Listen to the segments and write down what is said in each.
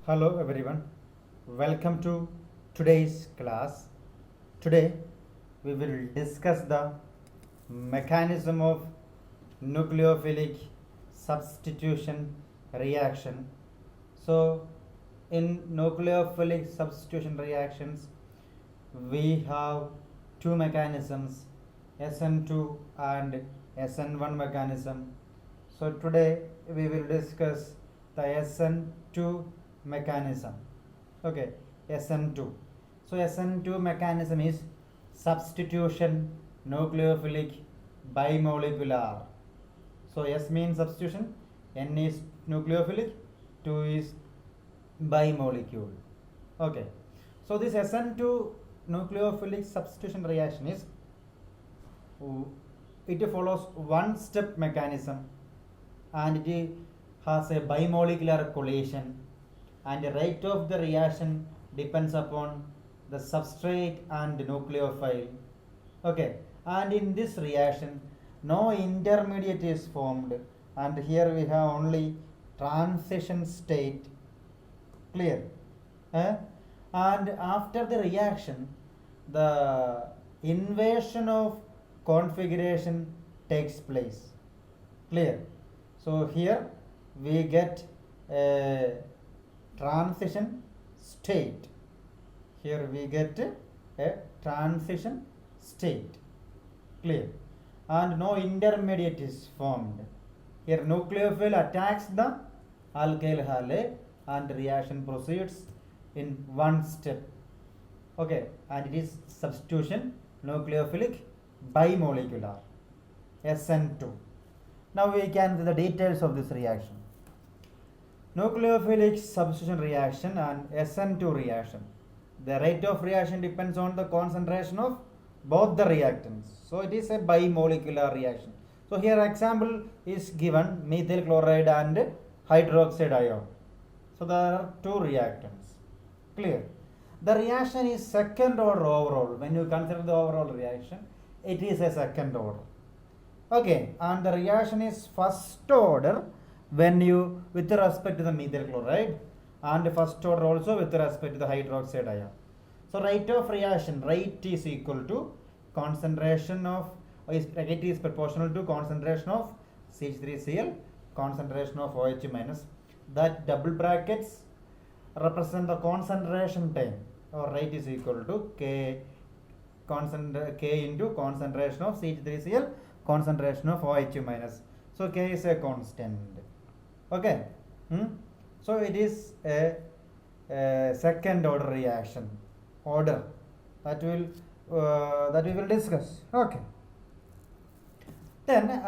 Hello everyone, welcome to today's class. Today we will discuss the mechanism of nucleophilic substitution reaction. So, in nucleophilic substitution reactions, we have two mechanisms SN2 and SN1 mechanism. So, today we will discuss the SN2 mechanism. Okay, SN2. So, SN2 mechanism is substitution nucleophilic bimolecular. So, S means substitution, N is nucleophilic, 2 is bimolecule. Okay, so this SN2 nucleophilic substitution reaction is it follows one step mechanism and it has a bimolecular collation, and the rate of the reaction depends upon the substrate and nucleophile. Okay, and in this reaction no intermediate is formed, and here we have only transition state. Clear? And after the reaction the inversion of configuration takes place. Clear? So here we get a transition state. Here we get a transition state. Clear? And no intermediate is formed. Here nucleophile attacks the alkyl halide and reaction proceeds in one step. Okay, and it is substitution nucleophilic bimolecular SN2. Now we can see the details of this reaction. Nucleophilic substitution reaction and SN2 reaction. The rate of reaction depends on the concentration of both the reactants. So it is a bimolecular reaction. So here example is given methyl chloride and hydroxide ion. So there are two reactants. Clear? The reaction is second order overall. When you consider the overall reaction, it is a second order. Okay, and the reaction is first order when you with respect to the methyl chloride, and first order also with respect to the hydroxide ion. So rate of reaction, rate is equal to concentration of, rate is proportional to concentration of CH3Cl, concentration of OH minus. That double brackets represent the concentration time, or rate is equal to K into concentration of CH3Cl, concentration of OH minus. So K is a constant. Okay. So it is a second order reaction order that we will discuss. Okay. Then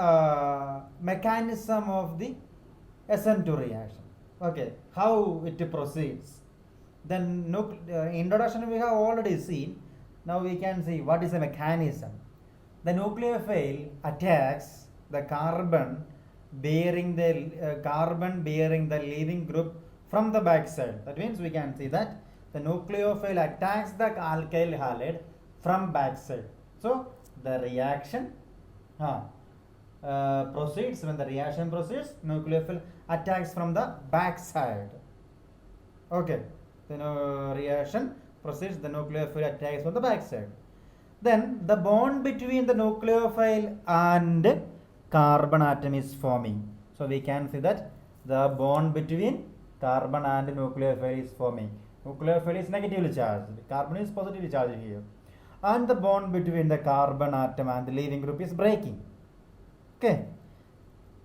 mechanism of the SN2 reaction. Okay, how it proceeds. Then introduction we have already seen. Now we can see what is the mechanism. The nucleophile attacks the carbon bearing the leaving group from the backside. That means we can see that the nucleophile attacks the alkyl halide from backside. So the reaction proceeds. When the reaction proceeds, nucleophile attacks from the backside. Okay, the reaction proceeds, the nucleophile attacks from the backside. Then the bond between the nucleophile and carbon atom is forming. So we can see that the bond between carbon and nucleophile is forming. Nucleophile is negatively charged, carbon is positively charged here, and the bond between the carbon atom and the leaving group is breaking.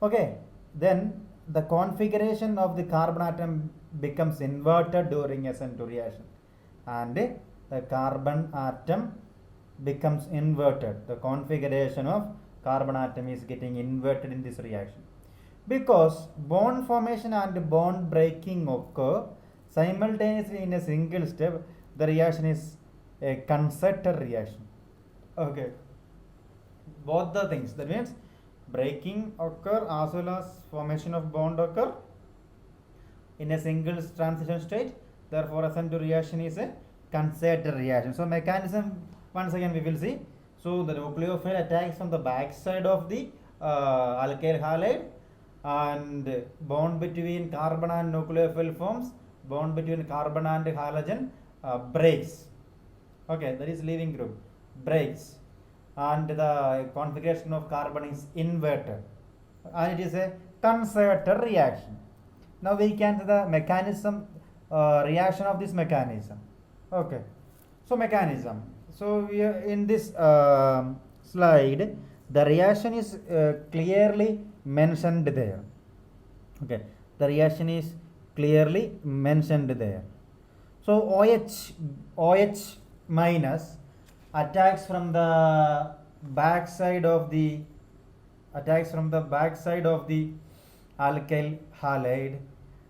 Okay, then the configuration of the carbon atom becomes inverted during SN2 reaction, and the carbon atom becomes inverted. The configuration of carbon atom is getting inverted in this reaction because bond formation and bond breaking occur simultaneously in a single step. The reaction is a concerted reaction. Okay, both the things, that means breaking occur as well as formation of bond occur in a single transition state. Therefore SN2 reaction is a concerted reaction. So mechanism once again we will see. So the nucleophile attacks from the back side of the alkyl halide, and bond between carbon and nucleophile forms bond between carbon and halogen breaks. Okay, that is leaving group breaks, and the configuration of carbon is inverted, and it is a concerted reaction. Now we can see the mechanism, reaction of this mechanism. Okay, so mechanism. So we are in this slide, the reaction is clearly mentioned there. Okay, the reaction is clearly mentioned there. So OH minus attacks from the backside of the alkyl halide,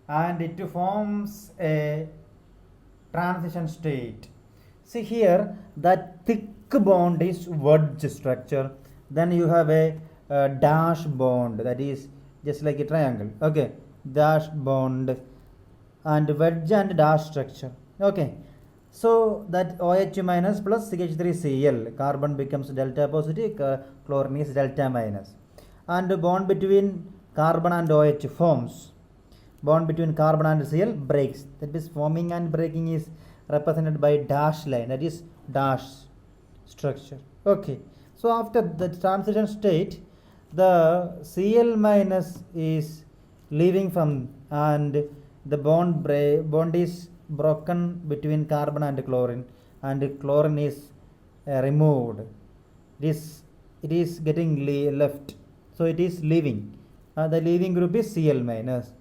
and it forms a transition state. See here, that thick bond is wedge structure. Then you have a dash bond, that is just like a triangle. Okay, dash bond and wedge and dash structure. Okay, so that OH minus plus CH3Cl, carbon becomes delta positive, chlorine is delta minus, and the bond between carbon and OH forms. Bond between carbon and Cl breaks. That is, forming and breaking is represented by dash line, that is dash structure. Okay, so after the transition state, the Cl minus is leaving from, and the bond is broken between carbon and chlorine, and chlorine is removed. It is getting left, so it is leaving. The leaving group is Cl minus,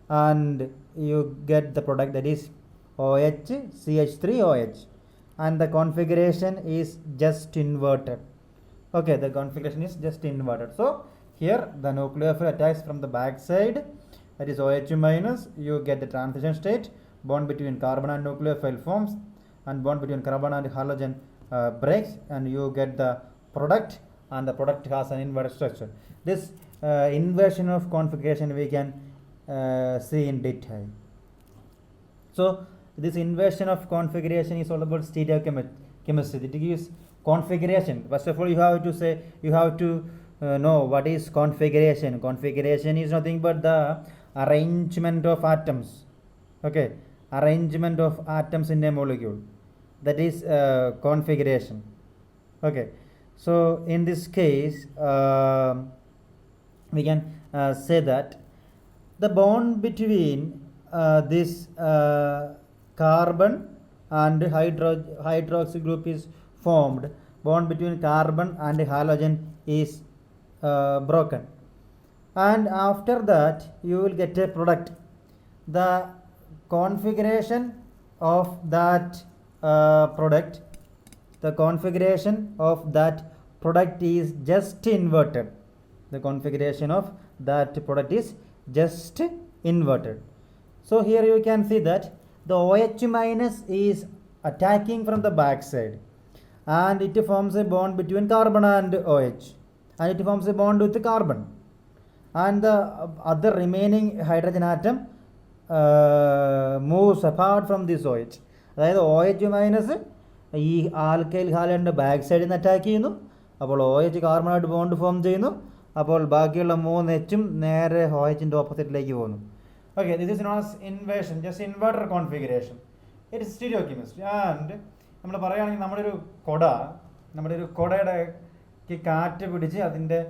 and you get the product, that is OH CH3OH, and the configuration is just inverted. Okay, the configuration is just inverted. So here the nucleophile attacks from the back side, that is OH minus, you get the transition state, bond between carbon and nucleophile forms, and bond between carbon and halogen breaks, and you get the product, and the product has an inverted structure. This inversion of configuration we can see in detail. So this inversion of configuration is all about stereochemistry. It gives configuration. First of all, you have to know what is configuration. Configuration is nothing but the arrangement of atoms. Okay, arrangement of atoms in a molecule, that is configuration. Okay, so in this case we can say that the bond between this carbon and hydroxy group is formed. Bond between carbon and halogen is broken, and after that you will get a product. The configuration of that product is just inverted. The configuration of that product is just inverted. So here you can see that the OH minus is attacking from the back side, and it forms a bond between carbon and OH, and it forms a bond with the carbon, and the other remaining hydrogen atom moves apart from this OH. അതായത് OH minus ഈ alkyl ഹാലൈഡിൻ്റെ back സൈഡിൽ നിന്ന് attack ചെയ്യുന്നു. അപ്പോൾ OH കാർബണായിട്ട് bond form ചെയ്യുന്നു. അപ്പോൾ ബാക്കിയുള്ള 3 Hഉം നേരെ OHൻ്റെ ഓപ്പോസിറ്റിലേക്ക് പോകുന്നു. Okay, this is known as inversion, just inverter configuration. It is stereochemistry. And നമ്മൾ പറയുകയാണെങ്കിൽ നമ്മുടെ ഒരു കുടയുടെ കാറ്റ് പിടിച്ച് അതിൻ്റെ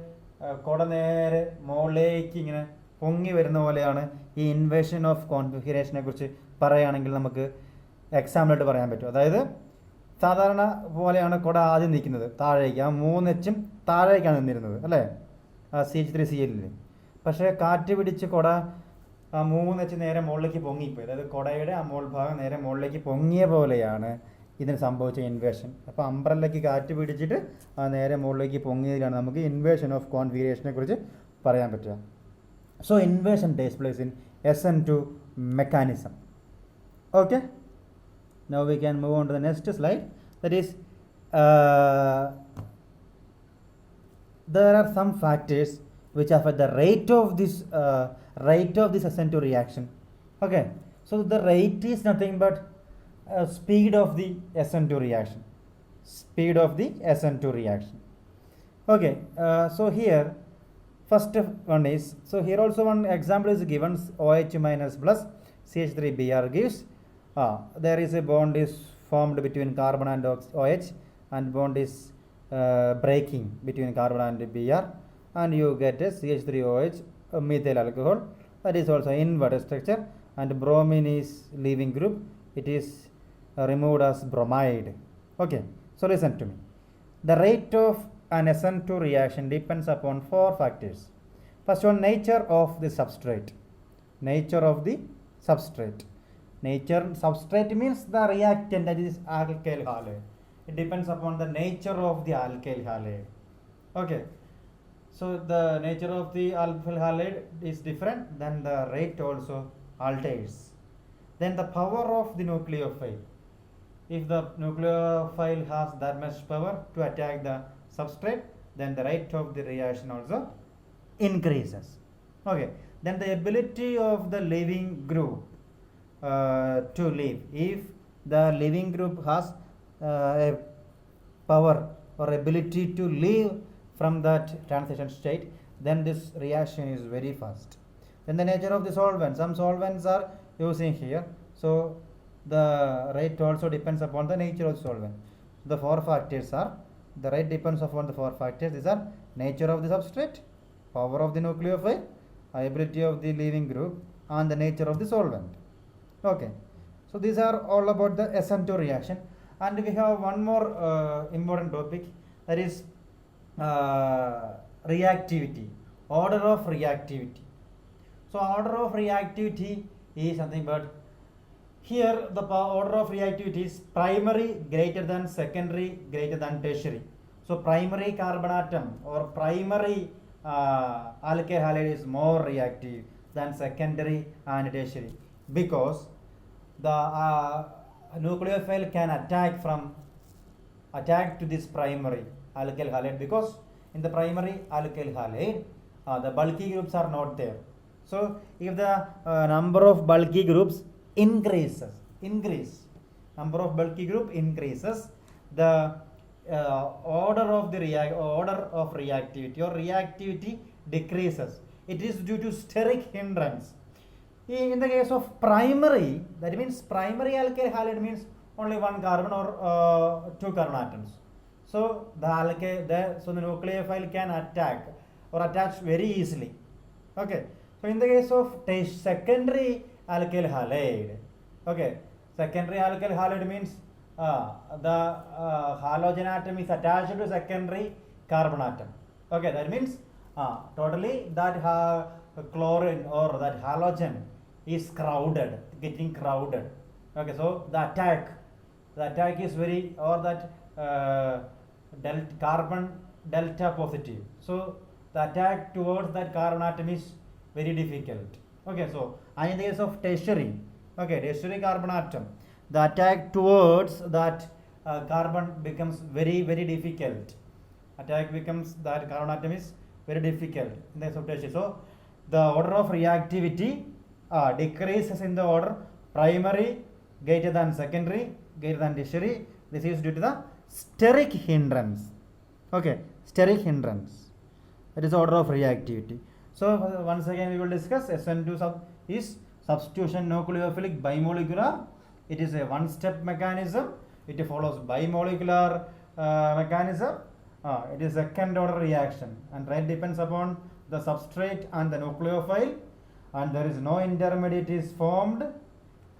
കുട നേരെ മുകളിലേക്ക് ഇങ്ങനെ പൊങ്ങി വരുന്ന പോലെയാണ് ഈ ഇൻവേഷൻ ഓഫ് കോൺഫിഗറേഷനെ കുറിച്ച് പറയുകയാണെങ്കിൽ നമുക്ക് എക്സാമ്പിളായിട്ട് പറയാൻ പറ്റും. അതായത് സാധാരണ പോലെയാണ് കുട ആദ്യം നിൽക്കുന്നത് താഴേക്ക്, ആ 3 Hഉം താഴേക്കാണ് നിന്നിരുന്നത് അല്ലേ, CH3Cl. പക്ഷേ കാറ്റ് പിടിച്ച് കുട ആ 3 H നേരെ മുകളിലേക്ക് പൊങ്ങിപ്പോയി. അതായത് കുടയുടെ ആ മുകൾ ഭാഗം നേരെ മുകളിലേക്ക് പൊങ്ങിയ പോലെയാണ് ഇതിന് സംഭവിച്ച ഇൻവേഷൻ. അപ്പോൾ അംബ്രല്ലയ്ക്ക് കാറ്റ് പിടിച്ചിട്ട് ആ നേരെ മുകളിലേക്ക് പൊങ്ങിയതിലാണ് നമുക്ക് ഇൻവേഷൻ ഓഫ് കോൺഫിഗറേഷനെ കുറിച്ച് പറയാൻ പറ്റുക. So inversion takes place in SN2 mechanism. Okay, now we can move on to the next slide. That is, there are some factors which affect the rate of this SN2 reaction. Okay, so the rate is nothing but speed of the SN2 reaction. Okay, so here first one is, so here also one example is given, OH minus plus CH3Br gives, there is a bond is formed between carbon and OH, and bond is breaking between carbon and Br, and you get a CH3OH methyl alcohol. That is also inverted structure, and bromine is leaving group. It is removed as bromide. Okay, so listen to me. The rate of an SN2 reaction depends upon 4 factors. First one, nature of the substrate. Nature of the substrate. Substrate means the reactant, that is alkyl halide. It depends upon the nature of the alkyl halide. Okay. So the nature of the alkyl halide is different, then the rate also alters. Then the power of the nucleophile. If the nucleophile has that much power to attack the substrate, then the rate of the reaction also increases. Okay. Then the ability of the leaving group to leave. If the leaving group has a power or ability to leave from that transition state, then this reaction is very fast. Then the nature of the solvent. Some solvents are using here, so the rate also depends upon the nature of the solvent. The 4 factors are, the rate depends upon the 4 factors. These are nature of the substrate, power of the nucleophile, ability of the leaving group, and the nature of the solvent. Okay, so these are all about the SN2 reaction, and we have one more important topic, that is reactivity, order of reactivity. So order of reactivity is nothing but, here the order of reactivity is primary greater than secondary greater than tertiary. So primary carbon atom or primary alkyl halide is more reactive than secondary and tertiary, because the nucleophile can attack to this primary alkyl halide, because in the primary alkyl halide the bulky groups are not there. So if the number of bulky groups increases, number of bulky group increases, the order of reactivity or reactivity decreases. It is due to steric hindrance. In the case of primary, that means primary alkyl halide means only 1 carbon or 2 carbon atoms. So the nucleophile can attack or attach very easily. Okay. So in the case of secondary alkyl halide, okay, secondary alkyl halide means the halogen atom is attached to secondary carbon atom. Okay, that means totally that chlorine or that halogen is getting crowded. Okay, so the attack is very, or that carbon delta positive. So the attack towards that carbon atom is very difficult. Okay, so in the case of tertiary, tertiary carbon atom, the attack towards that carbon becomes very, very difficult. Attack becomes that carbon atom is very difficult in the case of tertiary. So the order of reactivity decreases in the order primary greater than secondary greater than tertiary. This is due to the steric hindrance. Okay, steric hindrance. That is the order of reactivity. So once again we will discuss SN2 is substitution nucleophilic bimolecular. It is a one-step mechanism. It follows bimolecular mechanism. It is second order reaction, and rate depends upon the substrate and the nucleophile, and there is no intermediate is formed,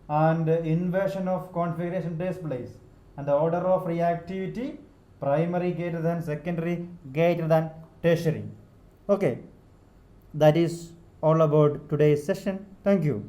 and inversion of configuration takes place, and the order of reactivity primary greater than secondary greater than tertiary. Okay, that is all about today's session. Thank you.